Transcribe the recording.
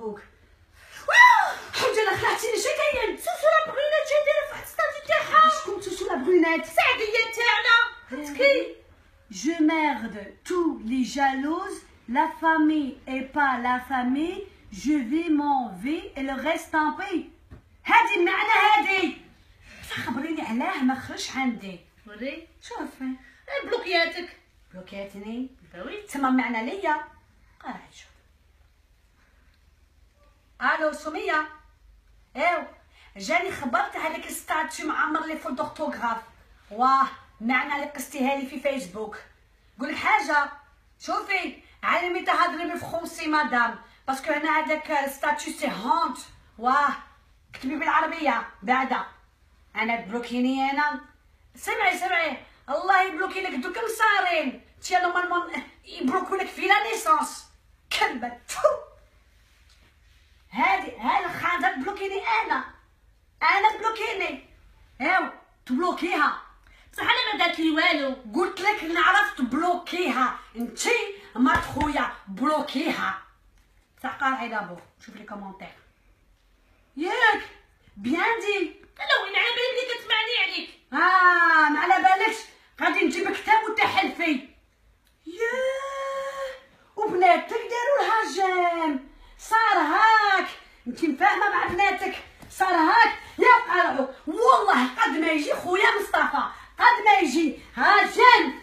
فيسبوك. حوجه انا خلعتيني اش كاين؟ سوسو لا بغينات جاي دايره في واحد ستاتي تاعها. شكون سوسو لا بغينات؟ سعديه تاعنا فهمتكي. Je merde tous les jalouses, la famille et pas la famille, je vis mon vie et le reste en paix. هادي معنى هادي. بصح خبريني علاه ما خرجش عندي. وري شوف بلوكياتك. بلوكياتني؟ باوي تسمى معنى ليا. قاعد شوف. الو سمية. ايوا جاني خبر تاع هذاك الستاتيو معمر لي فول دورتوغراف. واه معنى اللي قستيها لي في فيسبوك. نقولك حاجه شوفي علمي تهضري بالفرونسي مدام باسكو هنا هذاك ستاتيو سي هونت. واه كتبي بالعربيه بعدا. انا بلوكيني انا. سمعي الله يبلوكي لك دوك المصارين تي نورمالمون يبلوكو لك في لا نيسونس كلبه. هاي الخانزه تبلوكيني انا تبلوكيني. ايوا تبلوكيها بصح انا ما دارت لي والو. قلت لك نعرف تبلوكيها انتي مرت خويا بلوكيها. بصح قارعي دابور شوف لي كومونتير ياك بيان دي. انا وين على بالي بلي كتسمعني عليك. ما على بالكش غادي نجيب كتاب وتحلفي. ياه وبناتك داروا لها جام صار هاك. انتي مفاهمه مع بناتك صار هاك. يا قرعوا والله قد ما يجي خويا مصطفى قد ما يجي هاجان